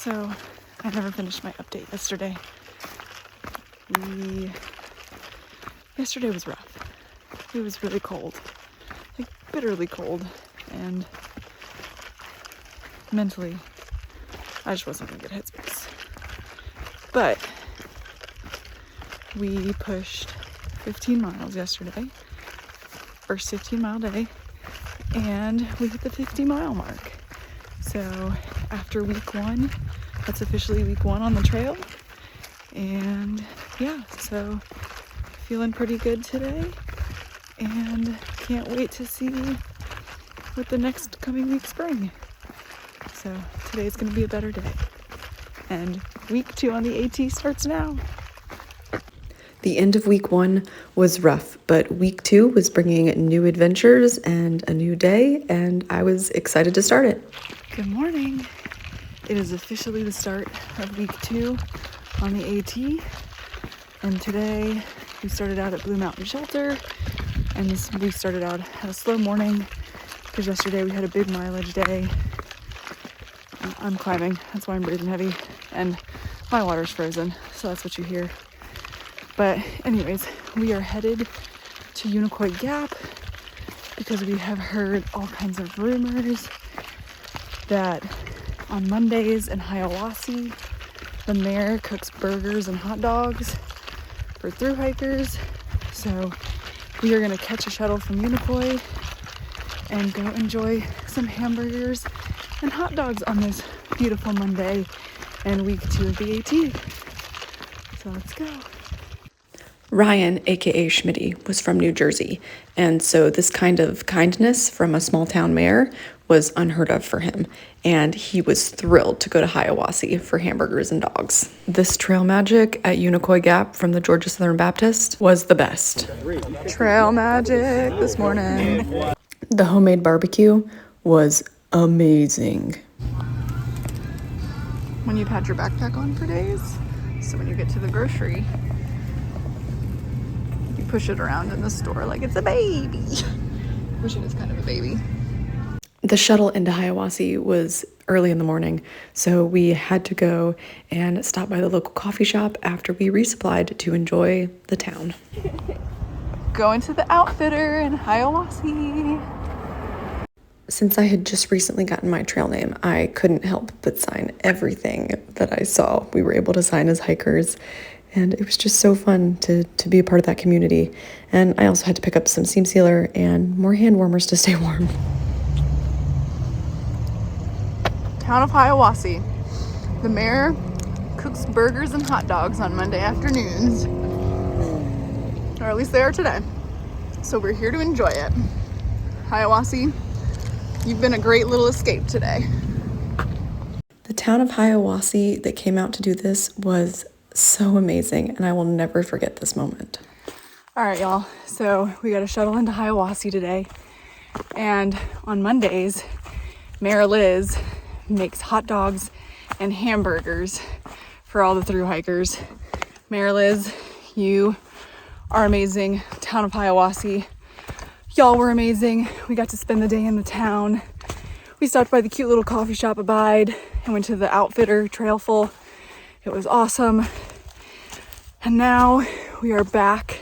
So I never finished my update yesterday. Yesterday was rough. It was really cold, like bitterly cold, and mentally I just wasn't in a good headspace. But we pushed 15 miles yesterday, first 15-mile day, and we hit the 50-mile mark. So after week 1, that's officially week 1 on the trail. And yeah, so feeling pretty good today, and can't wait to see what the next coming weeks bring. So today's gonna be a better day. And week 2 on the AT starts now. The end of week 1 was rough, but week 2 was bringing new adventures and a new day, and I was excited to start it. Good morning. It is officially the start of week 2 on the AT, and today we started out at Blue Mountain Shelter, and we started out at a slow morning because yesterday we had a big mileage day. I'm climbing, that's why I'm breathing heavy, and my water's frozen, so that's what you hear. But anyways, we are headed to Unicoi Gap because we have heard all kinds of rumors that on Mondays in Hiawassee, the mayor cooks burgers and hot dogs for thru hikers. So we are gonna catch a shuttle from Unicoi and go enjoy some hamburgers and hot dogs on this beautiful Monday and week 2 of the AT. So let's go. Ryan, aka Schmitty, was from New Jersey, and so this kind of kindness from a small town mayor was unheard of for him, and he was thrilled to go to Hiawassee for hamburgers and dogs. This trail magic at Unicoi Gap from the Georgia Southern Baptist was the best. Trail magic this morning. The homemade barbecue was amazing. When you've had your backpack on for days, so when you get to the grocery, you push it around in the store like it's a baby. Wish it is kind of a baby. The shuttle into Hiawassee was early in the morning, so we had to go and stop by the local coffee shop after we resupplied to enjoy the town. Going to the Outfitter in Hiawassee. Since I had just recently gotten my trail name, I couldn't help but sign everything that I saw. We were able to sign as hikers, and it was just so fun to be a part of that community. And I also had to pick up some seam sealer and more hand warmers to stay warm. Town of Hiawassee. The mayor cooks burgers and hot dogs on Monday afternoons. Or at least they are today. So we're here to enjoy it. Hiawassee, you've been a great little escape today. The town of Hiawassee that came out to do this was so amazing, and I will never forget this moment. All right, y'all. So we got a shuttle into Hiawassee today. And on Mondays, Mayor Liz makes hot dogs and hamburgers for all the thru hikers. Mayor Liz, you are amazing. Town of Hiawassee, y'all were amazing. We got to spend the day in the town. We stopped by the cute little coffee shop Abide and went to the Outfitter Trailful. It was awesome. And now we are back,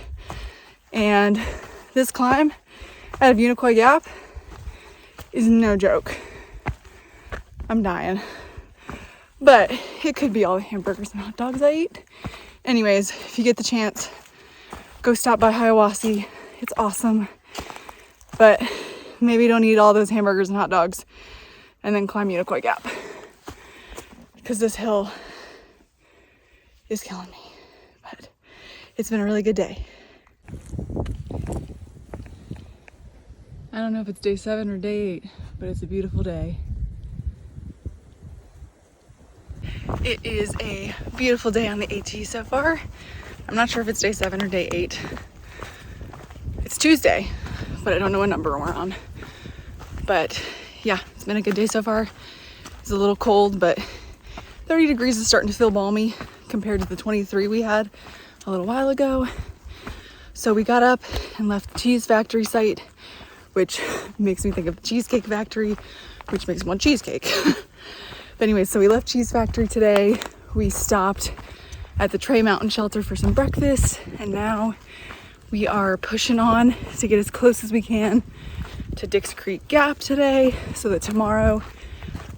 and this climb out of Unicoi Gap is no joke. I'm dying. But it could be all the hamburgers and hot dogs I eat. Anyways, if you get the chance, go stop by Hiawassee. It's awesome. But maybe don't eat all those hamburgers and hot dogs and then climb Unicoi Gap, because this hill is killing me. But it's been a really good day. I don't know if it's day 7 or day 8, but it's a beautiful day. It is a beautiful day on the AT so far. I'm not sure if it's day 7 or day 8. It's Tuesday, but I don't know what number we're on. But yeah, it's been a good day so far. It's a little cold, but 30 degrees is starting to feel balmy compared to the 23 we had a little while ago. So we got up and left the cheese factory site, which makes me think of the Cheesecake Factory, which makes me want cheesecake. But anyway, so we left Cheese Factory today. We stopped at the Trey Mountain Shelter for some breakfast, and now we are pushing on to get as close as we can to Dix Creek Gap today so that tomorrow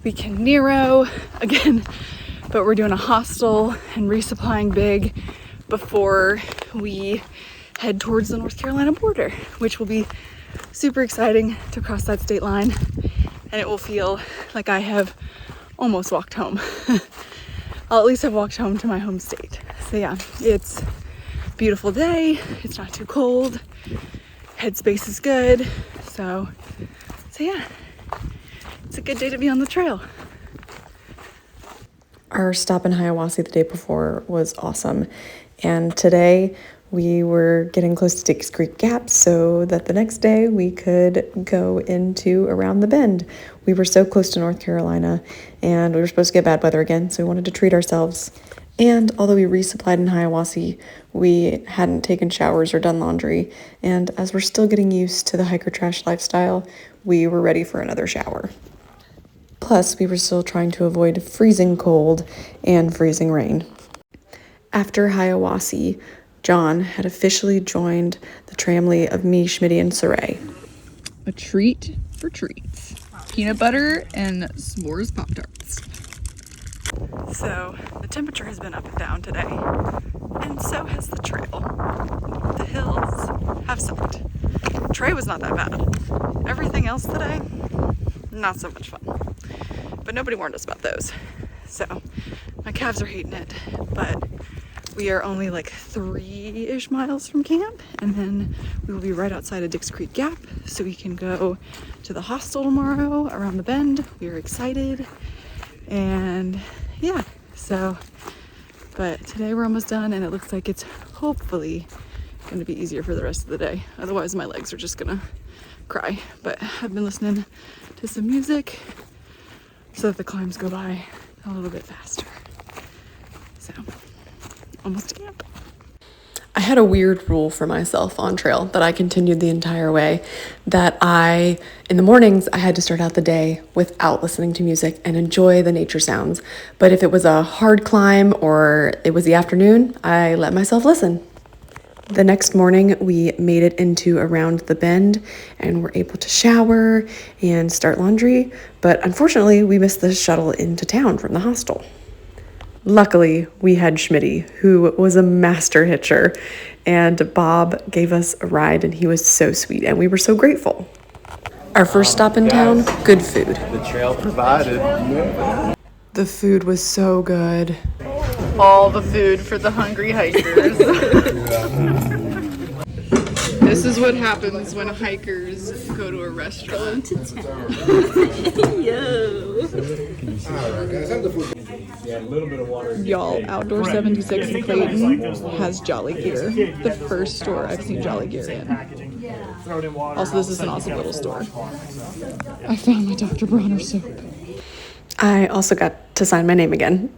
we can Nero again. But we're doing a hostel and resupplying big before we head towards the North Carolina border, which will be super exciting to cross that state line. And it will feel like I have almost walked home. I'll at least have walked home to my home state. So yeah, it's a beautiful day. It's not too cold. Headspace is good. So yeah, it's a good day to be on the trail. Our stop in Hiawassee the day before was awesome, and today we were getting close to Dix Creek Gap so that the next day we could go into Around the Bend. We were so close to North Carolina, and we were supposed to get bad weather again, so we wanted to treat ourselves. And although we resupplied in Hiawassee, we hadn't taken showers or done laundry, and as we're still getting used to the hiker trash lifestyle, we were ready for another shower. Plus, we were still trying to avoid freezing cold and freezing rain. After Hiawassee, John had officially joined the tramily of me, Schmitty, and Saray. A treat for treats. Peanut butter and s'mores Pop-Tarts. So, the temperature has been up and down today, and so has the trail. The hills have sucked. Trey was not that bad. Everything else today, not so much fun. But nobody warned us about those. So my calves are hating it, but we are only like 3-ish miles from camp, and then we will be right outside of Dix Creek Gap, so we can go to the hostel tomorrow Around the Bend. We are excited, and yeah, so, but today we're almost done, and it looks like it's hopefully going to be easier for the rest of the day. Otherwise my legs are just gonna cry. But I've been listening to some music so that the climbs go by a little bit faster. So, almost to camp. I had a weird rule for myself on trail that I continued the entire way, that in the mornings, I had to start out the day without listening to music and enjoy the nature sounds. But if it was a hard climb or it was the afternoon, I let myself listen. The next morning, we made it into Around the Bend and were able to shower and start laundry, but unfortunately, we missed the shuttle into town from the hostel. Luckily, we had Schmitty, who was a master hitcher, and Bob gave us a ride, and he was so sweet, and we were so grateful. Our first stop in town, good food. The trail provided. The food was so good. All the food for the hungry hikers. This is what happens when hikers go to a restaurant. Y'all, Outdoor 76 in Clayton has Jolly Gear. The first store I've seen Jolly Gear in. Also, this is an awesome little store. I found my Dr. Bronner soap. I also got to sign my name again.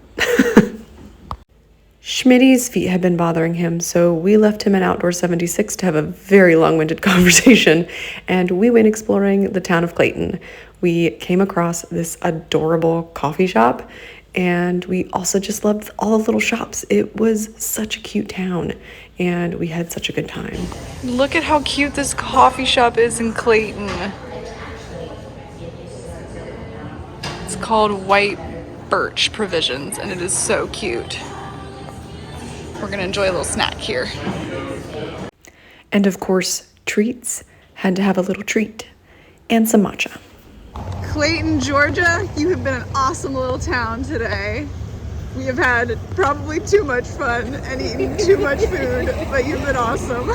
Schmitty's feet had been bothering him, so we left him at Outdoor 76 to have a very long-winded conversation, and we went exploring the town of Clayton. We came across this adorable coffee shop, and we also just loved all the little shops. It was such a cute town, and we had such a good time. Look at how cute this coffee shop is in Clayton. It's called White Birch Provisions, and it is so cute. We're gonna enjoy a little snack here. And of course, treats. Had to have a little treat. And some matcha. Clayton, Georgia, you have been an awesome little town today. We have had probably too much fun and eaten too much food, but you've been awesome.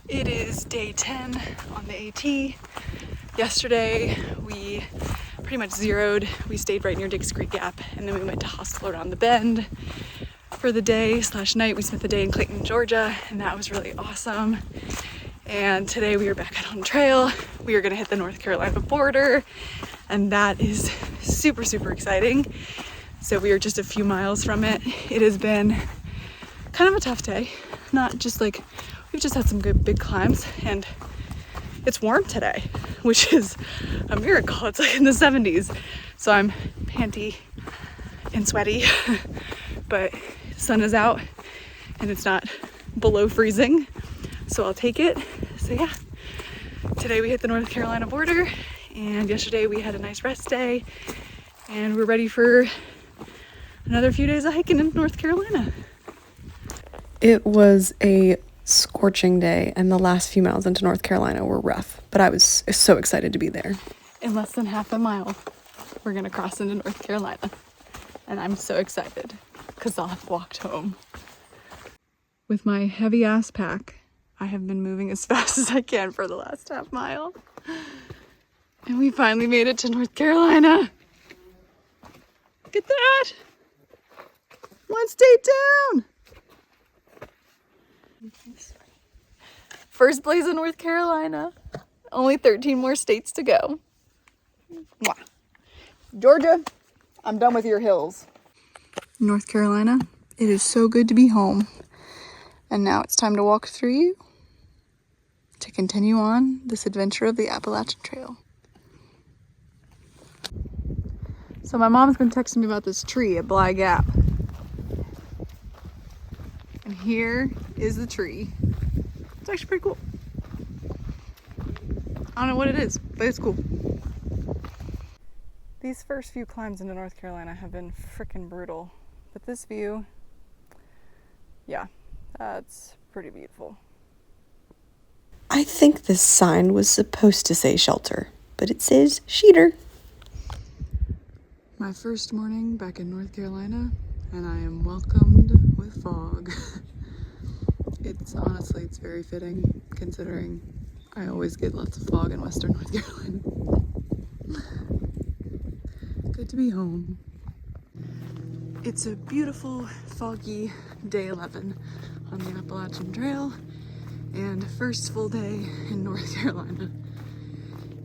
It is day 10 on the AT. Yesterday, we pretty much zeroed. We stayed right near Dix Creek Gap, and then we went to hostel Around the Bend for the day/night. We spent the day in Clayton, Georgia, and that was really awesome. And today we are back out on trail. We are gonna hit the North Carolina border, and that is super, super exciting. So we are just a few miles from it. It has been kind of a tough day. Not just like, we've just had some good big climbs, and It's warm today, which is a miracle. It's like in the 70s. So I'm panty and sweaty, but the sun is out and it's not below freezing. So I'll take it. So yeah, today we hit the North Carolina border, and yesterday we had a nice rest day, and we're ready for another few days of hiking in North Carolina. It was a scorching day, and the last few miles into North Carolina were rough, but I was so excited to be there. In less than half a mile, we're gonna cross into North Carolina, and I'm so excited because I'll have walked home. With my heavy ass pack, I have been moving as fast as I can for the last half mile. And we finally made it to North Carolina. Look at that! One state down! First place in North Carolina. Only 13 more states to go. Mwah. Georgia, I'm done with your hills. North Carolina, it is so good to be home. And now it's time to walk through you to continue on this adventure of the Appalachian Trail. So my mom's been texting me about this tree at Bly Gap. And here is the tree. It's actually pretty cool. I don't know what it is, but it's cool. These first few climbs into North Carolina have been freaking brutal. But this view, yeah, that's pretty beautiful. I think this sign was supposed to say shelter, but it says sheeter. My first morning back in North Carolina, and I am welcomed with fog. It's very fitting, considering I always get lots of fog in Western North Carolina. Good to be home. It's a beautiful, foggy day 11 on the Appalachian Trail, and first full day in North Carolina.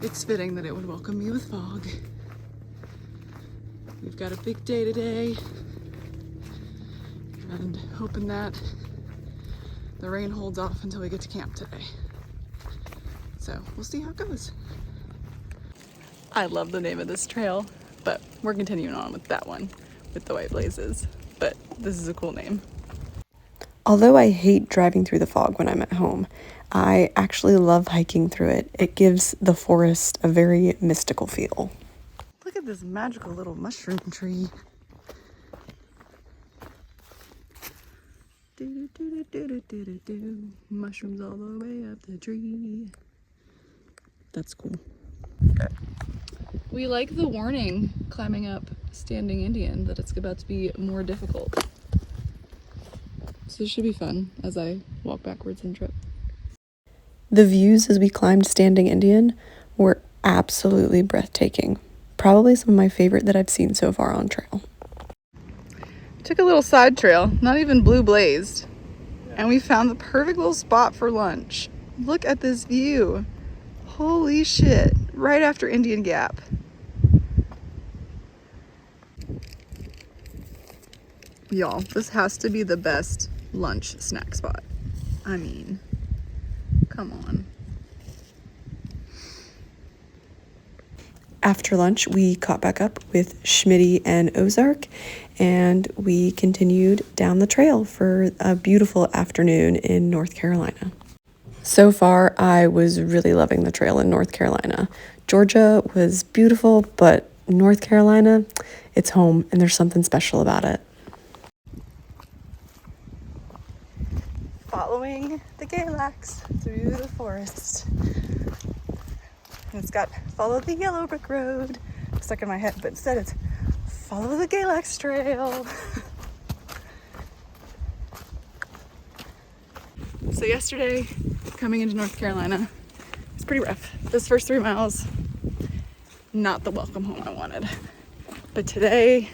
It's fitting that it would welcome me with fog. We've got a big day today, and hoping that the rain holds off until we get to camp today. So we'll see how it goes. I love the name of this trail, but we're continuing on with that one with the white blazes. But this is a cool name. Although I hate driving through the fog when I'm at home, I actually love hiking through it. It gives the forest a very mystical feel. Look at this magical little mushroom tree. Do, do, do, do, do, do, do. Mushrooms all the way up the tree. That's cool. We like the warning climbing up Standing Indian that it's about to be more difficult. So this should be fun as I walk backwards and trip. The views as we climbed Standing Indian were absolutely breathtaking. Probably some of my favorite that I've seen so far on trail. Took a little side trail, not even blue blazed, and we found the perfect little spot for lunch. Look at this view. Holy shit, right after Indian Gap. Y'all, this has to be the best lunch snack spot. I mean, come on. After lunch, we caught back up with Schmitty and Ozark, and we continued down the trail for a beautiful afternoon in North Carolina. So far, I was really loving the trail in North Carolina. Georgia was beautiful, but North Carolina, it's home, and there's something special about it. Following the Galax through the forest. And it's got follow the yellow brick road stuck in my head, but instead it's follow the Galax trail. So yesterday, coming into North Carolina, it's pretty rough. Those first 3 miles, not the welcome home I wanted. But today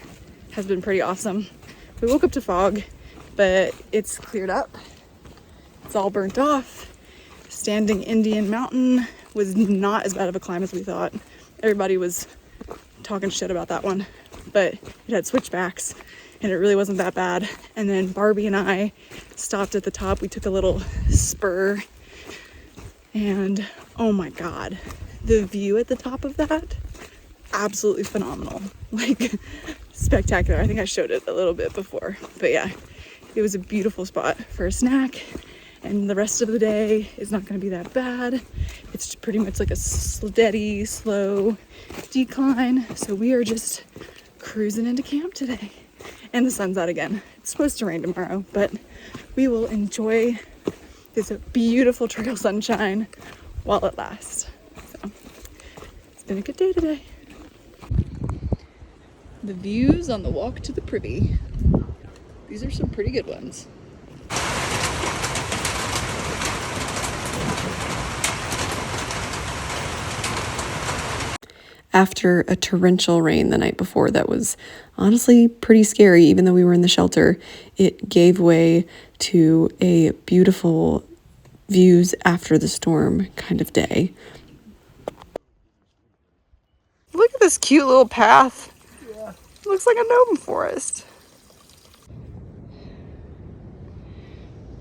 has been pretty awesome. We woke up to fog, but it's cleared up. It's all burnt off. Standing Indian Mountain was not as bad of a climb as we thought. Everybody was talking shit about that one, but it had switchbacks and it really wasn't that bad. And then Barbie and I stopped at the top. We took a little spur and Oh my God. The view at the top of that, absolutely phenomenal. Like spectacular. I think I showed it a little bit before, but yeah, it was a beautiful spot for a snack. And the rest of the day is not going to be that bad. It's pretty much like a steady, slow decline. So we are just cruising into camp today. And the sun's out again. It's supposed to rain tomorrow, but we will enjoy this beautiful trail sunshine while it lasts. So it's been a good day today. The views on the walk to the privy. These are some pretty good ones. After a torrential rain the night before that was honestly pretty scary, even though we were in the shelter, it gave way to a beautiful views after the storm kind of day. Look at this cute little path. Yeah. Looks like a gnome forest.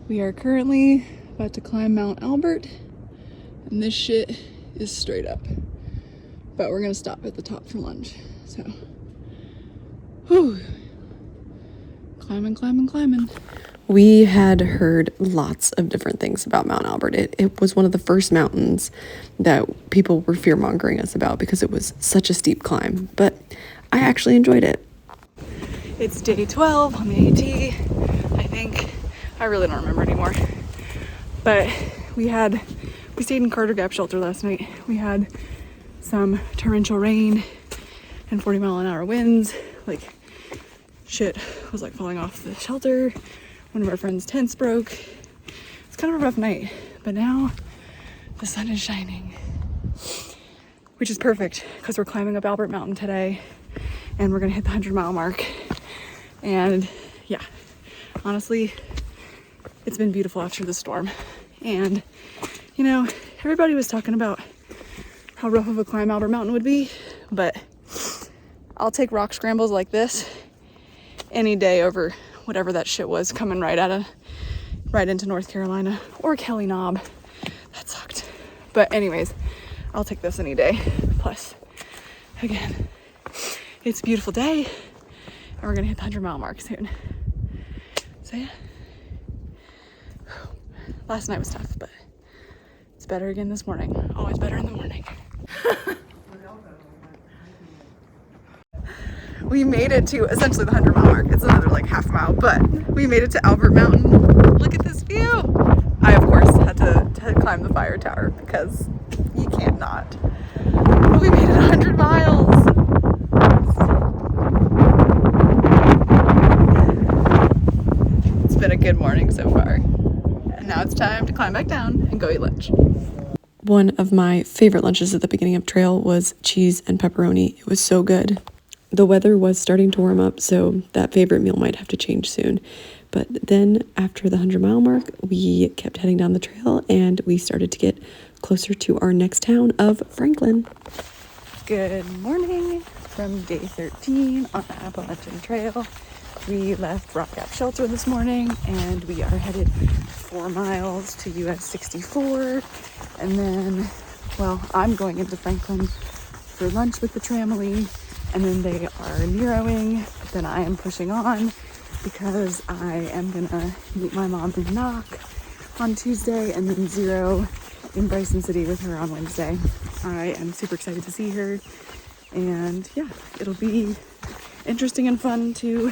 We are currently about to climb Mount Albert, and this shit is straight up. But we're gonna stop at the top for lunch. So, whew. Climbing, climbing, climbing. We had heard lots of different things about Mount Albert. It was one of the first mountains that people were fear-mongering us about because it was such a steep climb, but I actually enjoyed it. It's day 12 on the AT, I think. I really don't remember anymore. But we stayed in Carter Gap shelter last night. We had some torrential rain and 40-mile-an-hour winds. Like, shit was like falling off the shelter. One of our friends' tents broke. It's kind of a rough night, but now the sun is shining, which is perfect because we're climbing up Albert Mountain today and we're gonna hit the 100-mile mark. And yeah, honestly, it's been beautiful after the storm. And you know, everybody was talking about how rough of a climb Albert Mountain would be, but I'll take rock scrambles like this any day over whatever that shit was coming right into North Carolina or Kelly Knob. That sucked. But anyways, I'll take this any day. Plus, again, it's a beautiful day and we're gonna hit the 100-mile mark soon. So yeah, last night was tough, but it's better again this morning. Always better in the morning. We made it to essentially the 100-mile mark. It's another like half mile, but we made it to Albert Mountain. Look at this view. I, of course, had to climb the fire tower because you can't not. But we made it 100 miles. It's been a good morning so far. And now it's time to climb back down and go eat lunch. One of my favorite lunches at the beginning of trail was cheese and pepperoni. It was so good. The weather was starting to warm up, so that favorite meal might have to change soon. But then after the 100-mile mark, we kept heading down the trail and we started to get closer to our next town of Franklin. Good morning from day 13 on the Appalachian Trail. We left Rock Gap Shelter this morning and we are headed 4 miles to US 64. And then, well, I'm going into Franklin for lunch with the tramily. And then they are neroing, but then I am pushing on because I am gonna meet my mom in Knock on Tuesday and then zero in Bryson City with her on Wednesday. I am super excited to see her, and yeah, it'll be interesting and fun to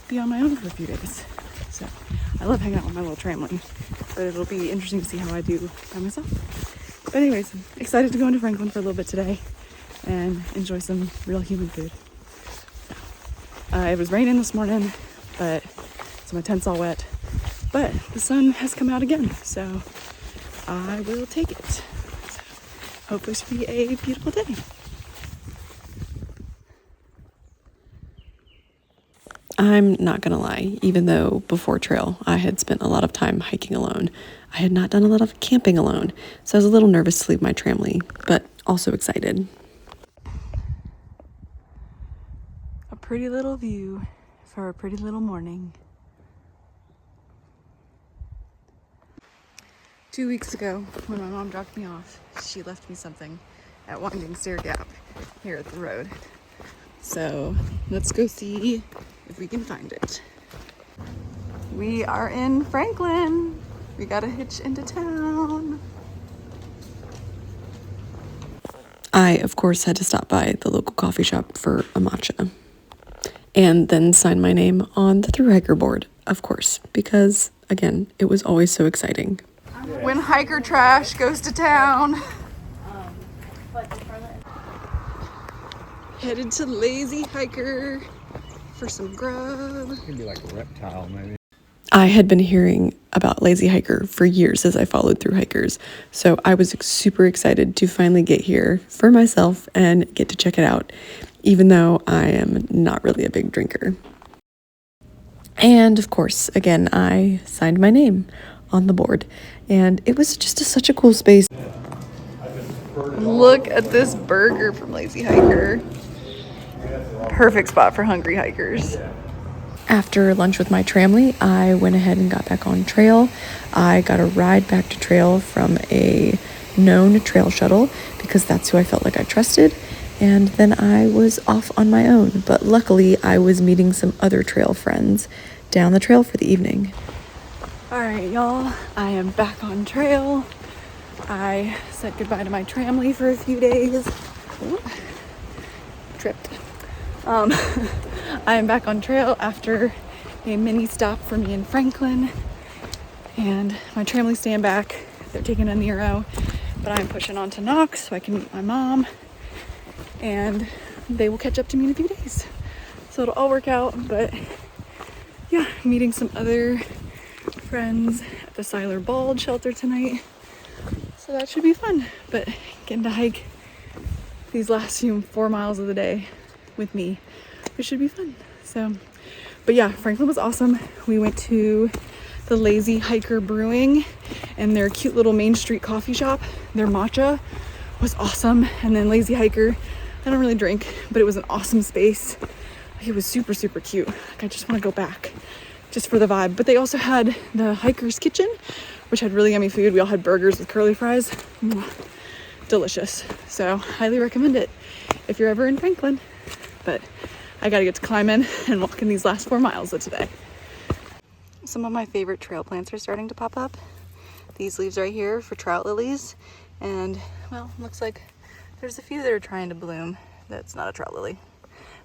be on my own for a few days. So I love hanging out with my little tramily, but it'll be interesting to see how I do by myself. But anyways, I'm excited to go into Franklin for a little bit today and enjoy some real human food. It was raining this morning, so my tent's all wet, but the sun has come out again, so I will take it. So hopefully it should be a beautiful day. I'm not gonna lie, even though before trail I had spent a lot of time hiking alone, I had not done a lot of camping alone, so I was a little nervous to leave my tramily, but also excited. A pretty little view for a pretty little morning. 2 weeks ago, when my mom dropped me off, she left me something at Winding Stair Gap here at the road. So let's go see if we can find it. We are in Franklin. We gotta hitch into town. I, of course, had to stop by the local coffee shop for a matcha. And then sign my name on the Thru hiker board, of course, because, again, it was always so exciting. When hiker trash goes to town. Headed to Lazy Hiker for some grub. It could be like a reptile, maybe. I had been hearing about Lazy Hiker for years as I followed Thru hikers, so I was super excited to finally get here for myself and get to check it out, even though I am not really a big drinker. And of course, again, I signed my name on the board, and it was just such a cool space. Look at this burger from Lazy Hiker. Perfect spot for hungry hikers. After lunch with my tramily, I went ahead and got back on trail. I got a ride back to trail from a known trail shuttle because that's who I felt like I trusted. And then I was off on my own. But luckily, I was meeting some other trail friends down the trail for the evening. All right, y'all, I am back on trail. I said goodbye to my tramily for a few days. Ooh, tripped. I am back on trail after a mini stop for me in Franklin, and my tramily staying back. They're taking a Nero, but I'm pushing on to Knox so I can meet my mom, and they will catch up to me in a few days. So it'll all work out, but yeah, meeting some other friends at the Siler Bald shelter tonight. So that should be fun, but getting to hike these last 4 miles of the day with me, which should be fun. So, but yeah, Franklin was awesome. We went to the Lazy Hiker Brewing and their cute little Main Street coffee shop. Their matcha was awesome. And then Lazy Hiker, I don't really drink, but it was an awesome space. It was super, super cute. Like, I just want to go back just for the vibe. But they also had the Hiker's Kitchen, which had really yummy food. We all had burgers with curly fries. Delicious. So highly recommend it if you're ever in Franklin. But I gotta get to climbing and walking these last 4 miles of today. Some of my favorite trail plants are starting to pop up. These leaves right here for trout lilies. And well, looks like there's a few that are trying to bloom. That's not a trout lily,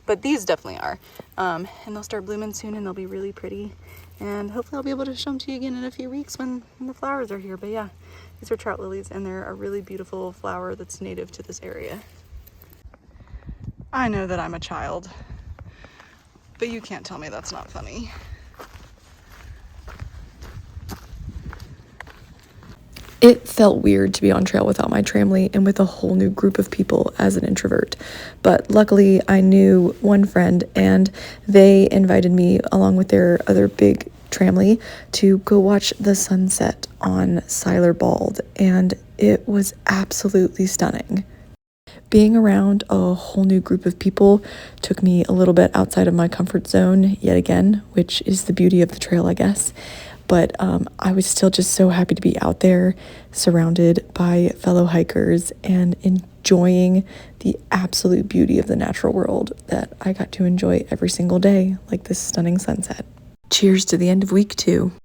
but these definitely are. And they'll start blooming soon and they'll be really pretty. And hopefully I'll be able to show them to you again in a few weeks when the flowers are here. But yeah, these are trout lilies and they're a really beautiful flower that's native to this area. I know that I'm a child, but you can't tell me that's not funny. It felt weird to be on trail without my tramily and with a whole new group of people as an introvert. But luckily, I knew one friend and they invited me along with their other big tramily to go watch the sunset on Siler Bald, and it was absolutely stunning. Being around a whole new group of people took me a little bit outside of my comfort zone yet again, which is the beauty of the trail, I guess. But I was still just so happy to be out there surrounded by fellow hikers and enjoying the absolute beauty of the natural world that I got to enjoy every single day, like this stunning sunset. Cheers to the end of week 2.